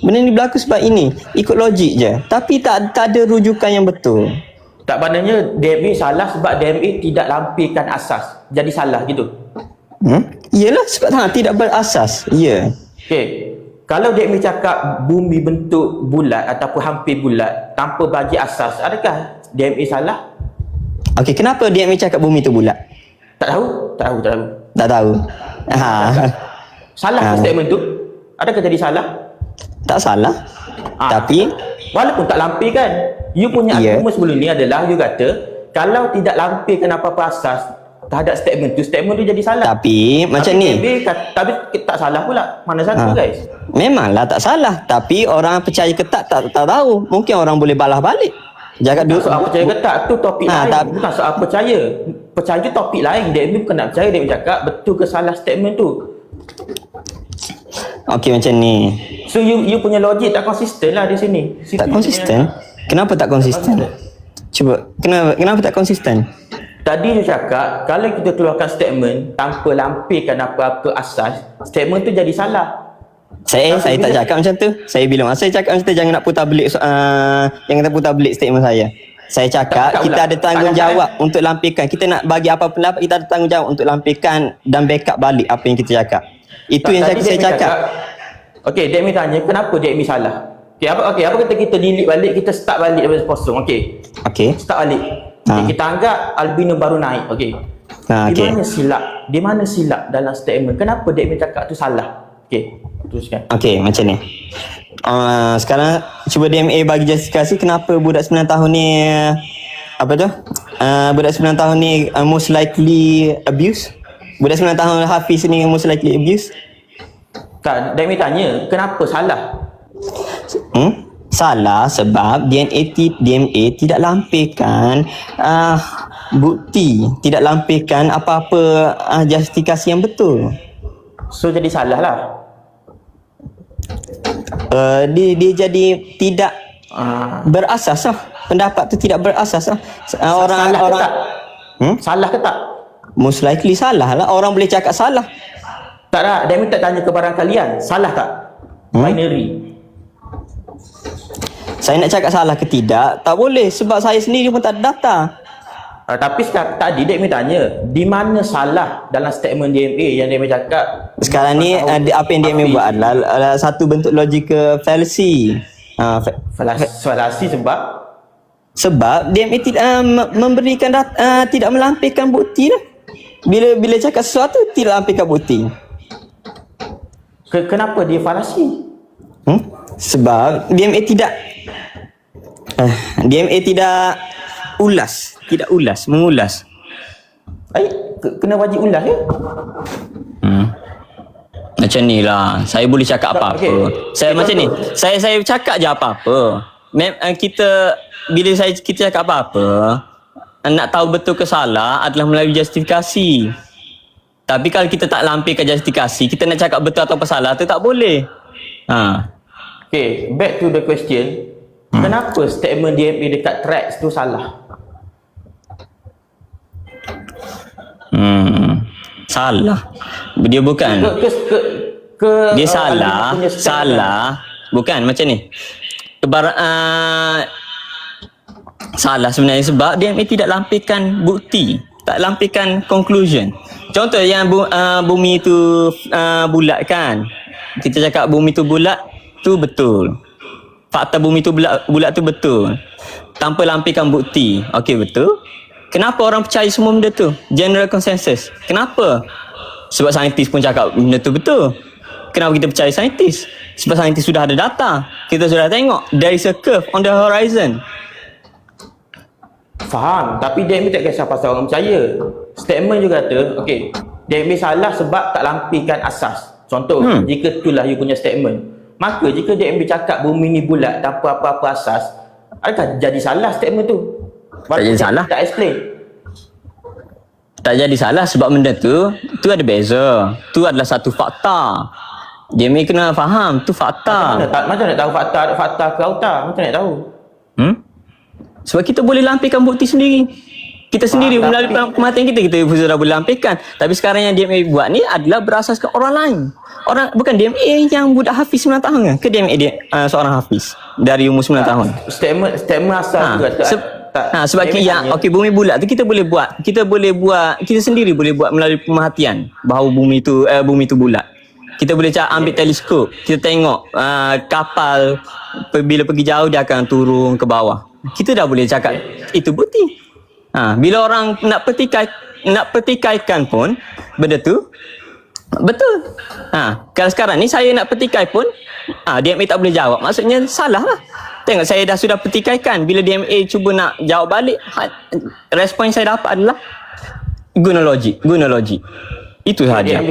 Benda ni berlaku sebab ini. Ikut logik je. Tapi tak ada rujukan yang betul. Tak, maknanya DMA salah sebab DMA tidak lampirkan asas. Jadi salah gitu. Iyalah sebab tidak berasas. Ya. Okey. Kalau DMA cakap bumi bentuk bulat ataupun hampir bulat tanpa bagi asas, adakah DMA salah? Okey, kenapa dia cakap bumi tu bulat? Tak tahu. Tak tahu. Salah ke statement tu? Adakah jadi salah? Tak salah. Tapi walaupun tak lampirkan, you punya argument sebelum ni adalah you kata kalau tidak lampirkan apa-apa asas terhadap statement tu jadi salah. Tapi macam ni. Tapi tak salah pula. Mana satu guys? Memanglah tak salah. Tapi orang percaya ke tak tahu. Mungkin orang boleh balas balik. Jaga dulu. Soal percaya ke tak tu topik lain. Bukan soal percaya. Percaya tu topik lain. Dia bukan nak percaya, dia cakap betul ke salah statement tu. Okey, macam ni. So you punya logik tak konsisten lah di sini. Tak konsisten? Kenapa tak konsisten? Cuba, kenapa tak konsisten? Tadi you cakap kalau kita keluarkan statement tanpa lampirkan apa-apa asas, statement tu jadi salah. Saya tak cakap macam tu. Saya bilang saya cakap macam tu, jangan nak putar belik statement saya. Saya cakap kita ada tanggungjawab untuk lampirkan. Kita nak bagi apa pendapat, kita ada tanggungjawab untuk lampirkan dan backup balik apa yang kita cakap. Itu yang saya cakap. Okey, Demi tanya kenapa Demi salah. Okey, apa kata kita delete balik, kita start balik daripada kosong. Okey. Start balik. Okay, kita anggap albino baru naik. Okey. Di mana silap dalam statement? Kenapa Demi cakap tu salah? Okey, teruskan. Okey, macam ni. Sekarang cuba DMA bagi justifikasi kenapa budak 9 tahun ni budak 9 tahun ni most likely abuse. Budak 9 tahun Hafiz ni most likely abuse. Tak, Demi tanya kenapa salah? Salah sebab DMA tidak lampirkan bukti, tidak lampirkan apa-apa justifikasi yang betul. So jadi salah lah. Dia jadi tidak berasas lah. Pendapat tu tidak berasas lah. Salah ke tak? Most likely salah lah. Orang boleh cakap salah. Tak lah, Demi tak tanya ke barang kalian. Salah tak? Binary. Saya nak cakap salah ke tidak, tak boleh sebab saya sendiri pun tak ada data. Tapi tadi Demi tanya, di mana salah dalam statement DMA yang Demi cakap? Sekarang ni apa yang DMA buat adalah satu bentuk logical fallacy. Fallacy sebab DMA tidak memberikan data, tidak melampirkan bukti lah. Bila cakap sesuatu tidak lampirkan bukti. Kenapa dia fallacy? Sebab DMA tidak mengulas. Kena wajib ulas ya? Macam ni lah. Saya boleh cakap apa-apa. Saya macam ni. Saya cakap je apa-apa. Bila kita cakap apa-apa, nak tahu betul ke salah adalah melalui justifikasi. Tapi kalau kita tak lampirkan justifikasi, kita nak cakap betul atau salah tu tak boleh. Okay, back to the question. Kenapa statement DMA dekat tracks tu salah? Salah. Dia bukan. Dia salah. Bukan macam ni. Salah sebenarnya sebab DMA tidak lampirkan bukti, tak lampirkan conclusion. Contoh yang bumi tu bulat kan. Kita cakap bumi tu bulat tu betul. Fakta bumi tu bulat tu betul. Tanpa lampirkan bukti. Okey, betul. Kenapa orang percaya semua benda tu? General consensus. Kenapa? Sebab saintis pun cakap benda tu betul. Kenapa kita percaya saintis? Sebab saintis sudah ada data. Kita sudah tengok there is a curve on the horizon. Faham, tapi DMA tak kisah pasal orang percaya. Statement juga kata, okey, DMA salah sebab tak lampirkan asas. Contoh, jika itulah you punya statement. Maka jika DMA cakap bumi ni bulat tanpa apa-apa asas, adakah jadi salah statement tu? Tak jadi salah. Tak explain. Tak jadi salah sebab benda tu ada beza. Tu adalah satu fakta. DMA kena faham, tu fakta. Macam nak tahu fakta ke auta? Macam nak tahu? Sebab kita boleh lampirkan bukti sendiri. Kita sendiri Faham, melalui tapi- pemerhatian kita sudah boleh lampirkan. Tapi sekarang yang DMA buat ni adalah berasaskan orang lain. Orang bukan DMA yang budak hafiz 9 tahun ke DMA dia seorang hafiz dari umur 9 tahun. Statement asal tu Sebab okey, bumi bulat tu kita boleh buat kita sendiri boleh buat melalui pemerhatian bahawa bumi tu bulat. Kita boleh ambil teleskop, kita tengok kapal bila pergi jauh dia akan turun ke bawah. Kita dah boleh cakap itu bukti. Bila orang nak petikaikan pun benda tu betul. Kalau sekarang ni saya nak petikai pun DMA tak boleh jawab, maksudnya salah lah. Tengok saya dah sudah petikaikan, bila DMA cuba nak jawab balik, respon yang saya dapat adalah guna logik. Itu sahaja.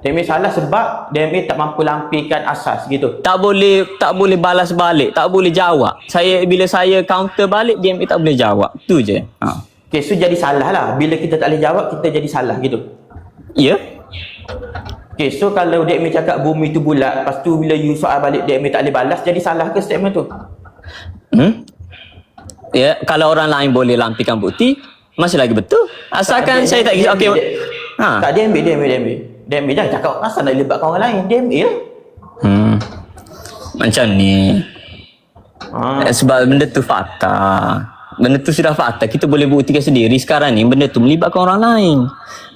DMA salah sebab DMA tak mampu lampirkan asas gitu. Tak boleh balas balik, tak boleh jawab. Bila saya counter balik, DMA tak boleh jawab. Tu je. Okay, so jadi salah lah. Bila kita tak boleh jawab, kita jadi salah gitu. Ya. Okay, so kalau DMA cakap bumi tu bulat, lepas tu bila you soal balik DMA tak boleh balas, jadi salah ke statement tu? Ya, kalau orang lain boleh lampirkan bukti, masih lagi betul. Asalkan saya tak okey. Tak, DMA jangan cakap asal nak libatkan orang lain. DMA lah. Macam ni. Sebab benda tu fakta. Benda tu sudah fakta. Kita boleh buktikan sendiri. Sekarang ni benda tu melibatkan orang lain.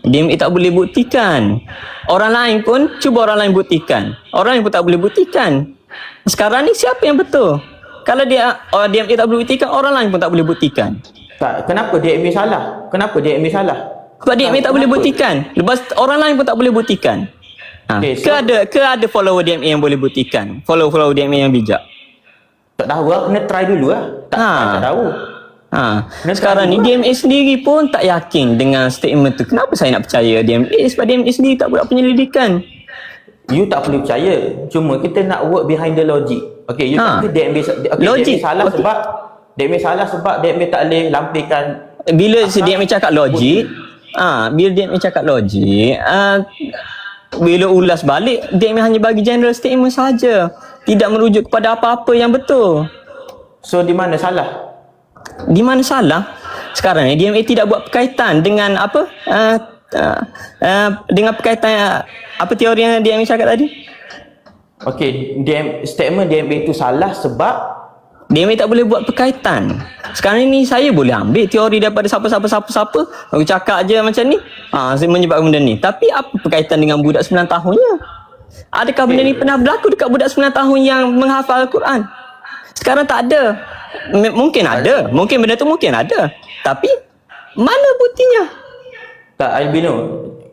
DMA tak boleh buktikan. Orang lain pun cuba orang lain buktikan. Orang lain pun tak boleh buktikan. Sekarang ni siapa yang betul? Kalau DMA tak boleh buktikan, orang lain pun tak boleh buktikan. Tak, kenapa DMA salah? Sebab DMA tak boleh buktikan. Lepas orang lain pun tak boleh buktikan. Okay, so, ke ada follower DMA yang boleh buktikan? Follower DMA yang bijak? tak tahu lah, kena try dulu lah. Tak tahu. Sekarang ni DMA sendiri pun tak yakin dengan statement tu. Kenapa saya nak percaya DMA? Sebab DMA sendiri tak buat penyelidikan. You tak perlu percaya. Cuma kita nak work behind the logic. Okay, you kata DMA Logik. DMA salah sebab DMA tak boleh lampirkan. Bila DMA cakap logik, bila ulas balik, DMA hanya bagi general statement saja, tidak merujuk kepada apa-apa yang betul. So di mana salah? Di mana salah? Sekarang ni DMA tidak buat berkaitan dengan apa? Dengan berkaitan apa teori yang DMA cakap tadi? Okey, statement DMA itu salah sebab DMA tak boleh buat berkaitan. Sekarang ni saya boleh ambil teori daripada siapa. Aku cakap je macam ni. Saya menyebabkan benda ni. Tapi apa berkaitan dengan budak 9 tahunnya? Adakah benda ni pernah berlaku dekat budak 9 tahun yang menghafal Al-Quran? Sekarang tak ada. Mungkin ada. Mungkin benda tu mungkin ada. Tapi mana buktinya? tak, Albino,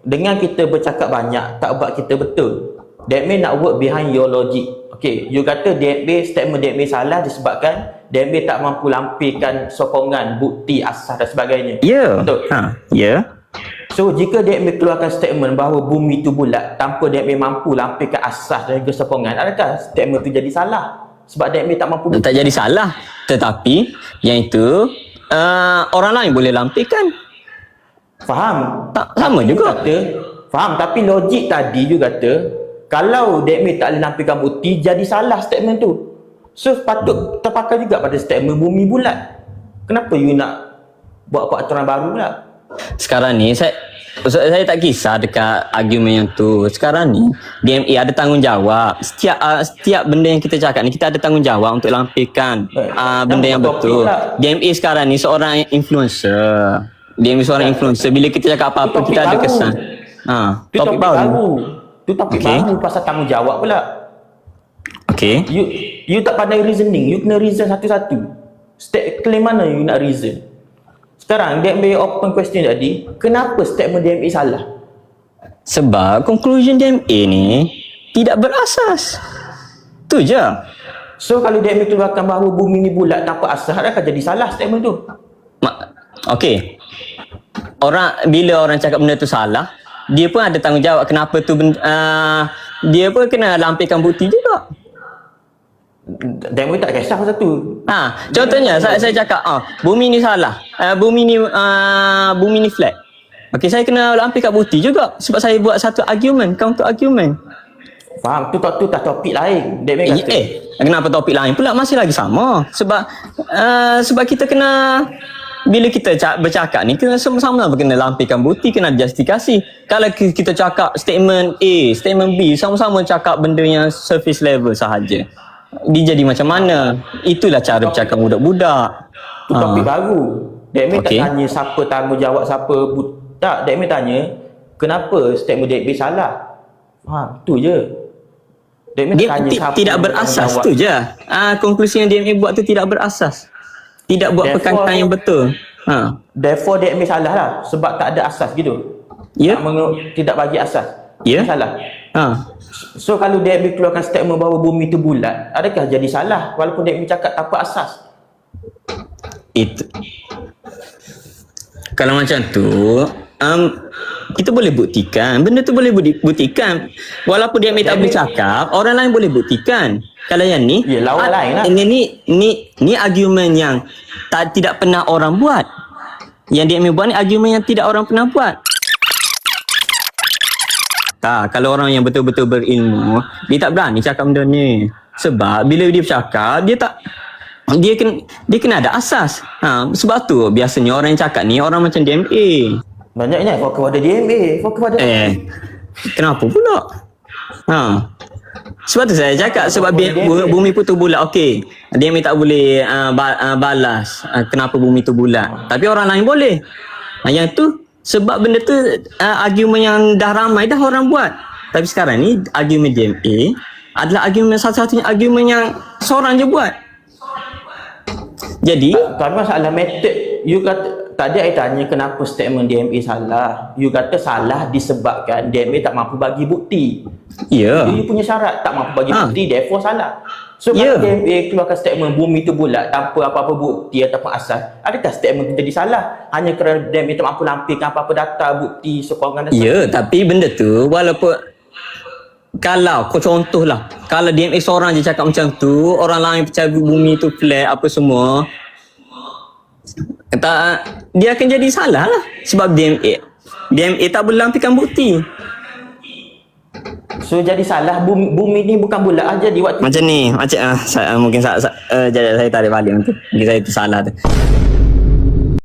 dengan kita bercakap banyak tak buat kita betul. DMA nak work behind your logic. Okay, you kata statement DMA salah disebabkan DMA tak mampu lampirkan sokongan, bukti, asas dan sebagainya. Ya. Betul? Ya. So, jika DMA keluarkan statement bahawa bumi itu bulat tanpa DMA mampu lampirkan asas dan juga sokongan, adakah statement itu jadi salah? Sebab DMA tak mampu Tak jadi salah. Tetapi yang itu orang lain boleh lampirkan. Faham? Tak sama juga. Faham, tapi logik tadi you kata kalau DMA tak boleh lampirkan bukti, jadi salah statement tu. So, patut terpakai juga pada statement bumi bulat. Kenapa you nak buat peraturan baru pula? Sekarang ni saya tak kisah dekat argumen yang tu. Sekarang ni DMA ada tanggungjawab. Setiap benda yang kita cakap ni, kita ada tanggungjawab untuk lampirkan benda yang betul. DMA sekarang ni seorang influencer. DMA seorang influencer. Bila kita cakap apa-apa, kita ada kesan. Topik baru. Tu topik baru pasal tanggungjawab pula. Okay. You tak pandai reasoning. You kena reason satu-satu. Claim mana you nak reason? Sekarang DMA open question tadi, kenapa statement DMA salah? Sebab conclusion DMA ni tidak berasas. Tu je. So kalau DMA keluarkan bahawa bumi ni bulat tanpa asas, akan jadi salah statement tu. Okey. Bila orang cakap benda tu salah, dia pun ada tanggungjawab kenapa tu dia pun kena lampirkan bukti juga. DMA tak kisah pasal tu. Contohnya saya cakap bumi ni salah. Bumi ni flat. Okey, saya kena lampirkan bukti juga sebab saya buat satu argument, counter argument. Faham, tu tak topik lain. DMA kata. Kenapa topik lain pula masih lagi sama? Sebab kita kena bila kita bercakap ni, kena sama-sama kena lampirkan bukti, kena justifikasi. Kalau kita cakap statement A, statement B, sama-sama cakap benda yang surface level sahaja, dia jadi macam mana? Itulah cara bercakap budak-budak. Tu topik baru. Dek Mi Okey. tak tanya siapa tanggungjawab, siapa tak. Dek Mi tanya kenapa statement Dek Mi salah. Tu je. Dek Mi Dia tak tanya siapa tidak yang berasas bertanggungjawab. tu je. Konklusi yang DMA buat tu tidak berasas. Tidak buat Therefore- perkataan yang betul. Therefore Dek Mi salah lah sebab tak ada asas gitu. Ya. Tidak bagi asas. Ya. Salah. Ha. So kalau Dek Mi keluarkan statement bahawa bumi tu bulat, adakah jadi salah walaupun Dek Mi cakap tanpa asas? Itu. Kalau macam tu, kita boleh buktikan. Benda tu boleh buktikan. Walaupun dia tak boleh cakap, orang lain boleh buktikan. Kalau yang ni, Ya, lawan lain lah. Ni argumen yang tidak pernah orang buat. Yang dia buat ni argumen yang tidak orang pernah buat. Tak, kalau orang yang betul-betul berilmu, dia tak berani cakap benda ni. Sebab bila dia bercakap, dia kena ada asas. Sebab tu biasanya orang yang cakap ni orang macam DMA. Banyaknya fokus pada DMA, fokus pada Kenapa pula? Sebab tu saya cakap, sebab bumi pun tu bulat. Okey, DMA tak boleh balas kenapa bumi tu bulat. Tapi orang lain boleh. Yang tu sebab benda tu argumen yang dah ramai dah orang buat. Tapi sekarang ni argumen DMA adalah argumen satu-satunya argumen yang seorang je buat. Jadi Tapi masalah method, you kata tadi saya tanya kenapa statement DMA salah. You kata salah disebabkan DMA tak mampu bagi bukti. ya. You punya syarat tak mampu bagi bukti, therefore salah. So Ya. kalau DMA keluarkan statement bumi tu bulat tanpa apa-apa bukti ataupun asas, adakah statement kita jadi salah? Hanya kerana DMA tak mampu lampirkan apa-apa data, bukti, sokongan dan Ya, tapi benda tu walaupun kalau kau contohlah, kalau DMA seorang je cakap macam tu, orang lain percaya bumi tu flat apa semua, dia akan jadi salah lah. Sebab DMA tak boleh lampirkan bukti. So jadi salah bumi ni bukan bulat aja di waktu Macam ni, mungkin saya tarik balik tu. Mungkin saya tu salah tu.